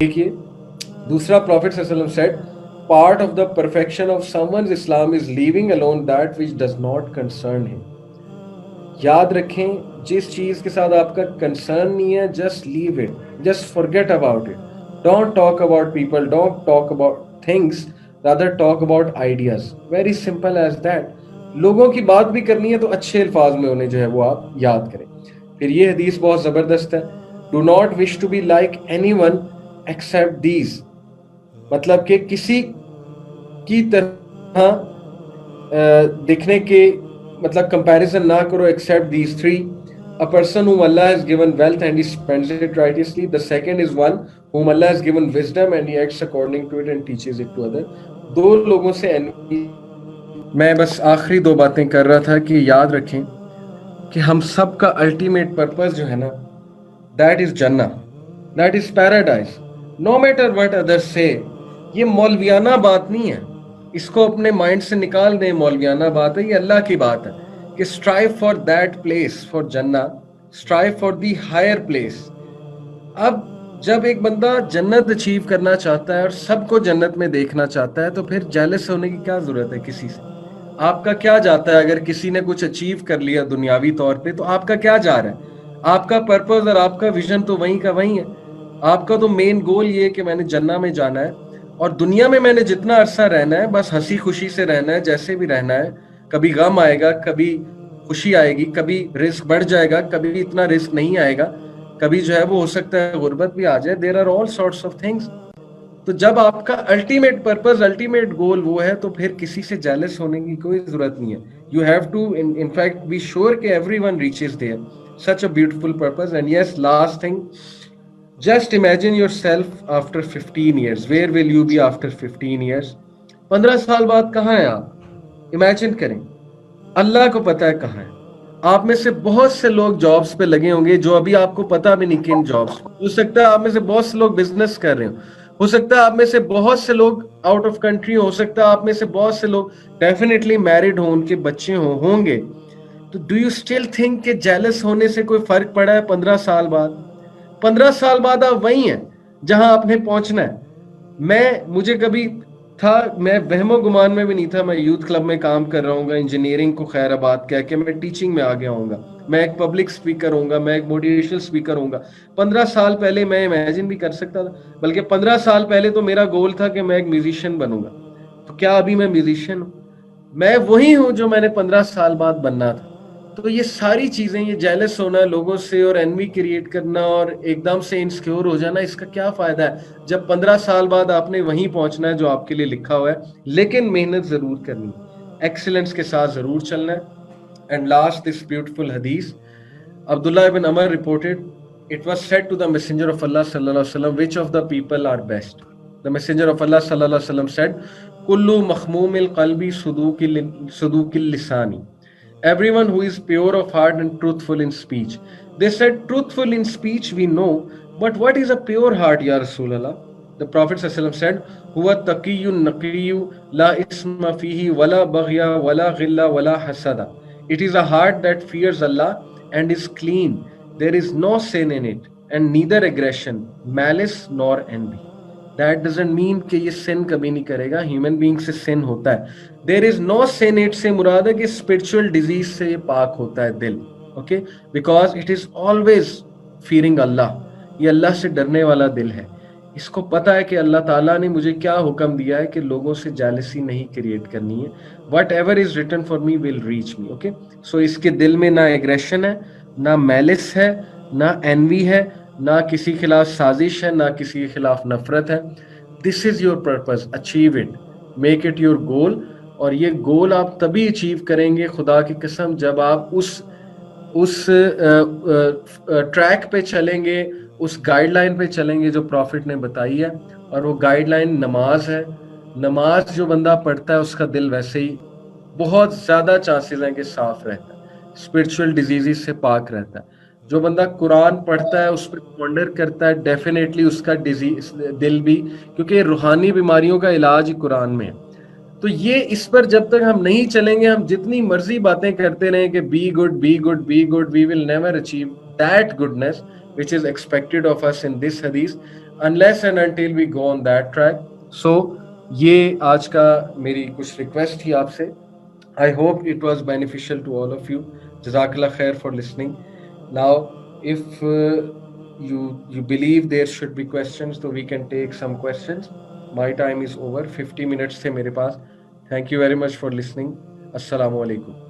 देखिए, दूसरा प्रॉफिट सल्लल्लाहु अलैहि वसल्लम said, part of the perfection of someone's Islam is leaving alone that which does not concern him. याद रखें, जिस चीज के साथ आपका कंसर्न नहीं है, just leave it, just forget about it. Don't talk about people, don't talk about things, rather talk about ideas. Very simple as that. लोगों की बात भी करनी है तो अच्छे अल्फाज में उन्हें जो है वो आप याद करें. फिर ये हदीस बहुत जबरदस्त है. Do not wish to be like anyone except these. मतलब कि किसी की तरह दिखने के मतलब कंपैरिजन ना करो except these three. A person whom Allah has given wealth and he spends it righteously. The second is one whom Allah has given wisdom and he acts according to it and teaches it to others. दो लोगों से envy. मैं बस आखिरी दो बातें कर रहा था कि याद रखें कि हम सब का अल्टीमेट पर्पस जो है ना, दैट इज जन्नत, that is paradise, no matter what others say. ये मौलवियाना बात नहीं है, इसको अपने माइंड से निकाल दें. मौलवियाना बात है, ये अल्लाह की बात है कि strive for that place, for जन्नत, strive for the higher place. अब जब एक बंदा जन्नत अचीव करना चाहता है और सबको जन्नत में देखना चाहता है, तो फिर जेलस होने की क्या जरूरत है किसी से? आपका क्या जाता है अगर किसी ने कुछ अचीव कर लिया दुनियावी तौर पे, तो आपका क्या जा रहा है? आपका पर्पस और आपका विजन तो वहीं का वहीं है. आपका तो मेन गोल ये है कि मैंने जन्नत में जाना है और दुनिया में मैंने जितना अरसा रहना है बस हंसी खुशी से रहना है, जैसे भी रहना है. कभी गम आएगा, कभी खुशी आएगी, कभी रिस्क बढ़ जाएगा, कभी इतना रिस्क नहीं आएगा, कभी जो है वो हो सकता है गुर्बत भी आ जाए. There are all sorts of things. तो जब आपका अल्टीमेट पर्पस, अल्टीमेट गोल वो है, तो फिर किसी से जेलस होने की कोई जरूरत नहीं है. You have to in fact be sure कि everyone reaches there such a beautiful purpose. And yes, last thing, just imagine yourself after 15 years. Where will you be after 15 years? 15 साल बाद कहाँ हैं आप? इमेजिन करें. अल्लाह को पता है कहाँ है. आप में से बहुत से लोग जॉब्स पे लगे होंगे जो अभी आपको पता भी नहीं किन जॉब्स. हो सकता है आप में से बहुत से लोग बिजनेस कर रहे हो सकता है आप में से बहुत से लोग आउट ऑफ कंट्री, हो सकता है आप में से बहुत से लोग डेफिनेटली मैरिड हो, उनके बच्चे होंगे. तो डू यू स्टिल थिंक कि जेलस होने से कोई फर्क पड़ा है 15 साल बाद? 15 साल बाद आप वही हैं जहां आपने पहुंचना है. मुझे कभी था, मैं वहमो गुमान में भी नहीं था, मैं यूथ क्लब में काम कर रहा हूँ, इंजीनियरिंग को खैराबाद कह के मैं टीचिंग में आ गया हूँगा, मैं एक पब्लिक स्पीकर हूँगा, मैं एक मोटिवेशनल स्पीकर हूँगा. 15 साल पहले मैं इमेजिन भी कर सकता था, बल्कि 15 साल पहले तो मेरा गोल था कि मैं एक म्यूजिशियन बनूंगा. तो क्या अभी मैं म्यूजिशियन हूँ? मैं वही हूँ जो मैंने 15 साल बाद बनना था. तो ये सारी चीजें, ये जेलस होना लोगों से और एनवी क्रिएट करना और एकदम से इनसिक्योर हो जाना, इसका क्या फायदा है जब 15 साल बाद आपने वहीं पहुंचना है जो आपके लिए लिखा हुआ है. लेकिन मेहनत जरूर करनी है, एक्सीलेंस के साथ जरूर चलना है. एंड लास्ट, दिस ब्यूटीफुल हदीस, Abdullah ibn Amr reported, it was said to the Messenger of Allah sallallahu alaihi wasallam, which of the people are best? The Messenger of Allah sallallahu alaihi wasallam said, kullu makhmumil qalbi sudukil lisani. Everyone who is pure of heart and truthful in speech. They said, truthful in speech we know, but what is a pure heart, Ya Rasulullah? The Prophet ﷺ said, huwa taqiyyun naqiyyu la isma fihi wala baghya wala ghilla wala hasada. It is a heart that fears Allah and is clean. There is no sin in it, and neither aggression, malice nor envy. That doesn't mean कि ये sin कभी नहीं करेगा. Human being से sin होता है. There is no sin it से मुराद है कि spiritual disease से ये पाक होता है दिल. Okay? Because it is always fearing Allah. ये अल्लाह से डरने वाला दिल है. इसको पता है कि अल्लाह ताला ने मुझे क्या हुक्म दिया है कि लोगों से जेलसी नहीं क्रिएट करनी है. Whatever is written for me will reach me. Okay? So इसके दिल में ना एग्रेशन है, ना मैलिस है, ना एनवी है, ना किसी खिलाफ साजिश है, ना किसी के खिलाफ नफरत है. This is your purpose, achieve it, make it your goal. और ये गोल आप तभी अचीव करेंगे खुदा की कसम जब आप उस ट्रैक पे चलेंगे, उस गाइडलाइन पे चलेंगे जो प्रॉफिट ने बताई है. और वो गाइडलाइन नमाज है. नमाज जो बंदा पढ़ता है उसका दिल वैसे ही बहुत ज्यादा चांसेस हैं कि साफ रहता है, स्पिरिचुअल डिजीजेस से पाक रहता है. जो बंदा कुरान पढ़ता है, उस पर पॉन्डर करता है, डेफिनेटली उसका डिजीज दिल भी, क्योंकि रूहानी बीमारियों का इलाज कुरान में है. तो ये इस पर जब तक हम नहीं चलेंगे, हम जितनी मर्जी बातें करते रहें कि be good be good be good, we will never achieve that goodness which is expected of us in this hadith. unless and until we go on that track. So یہ آج کا میری کچھ ریکویسٹ تھی آپ سے. I hope it was beneficial to all of you. Jazakallah khair for listening. Now, if you believe there should be questions, so we can take some questions. My time is over. 50 minutes تھے میرے پاس. Thank you very much for listening. Assalamu alaikum.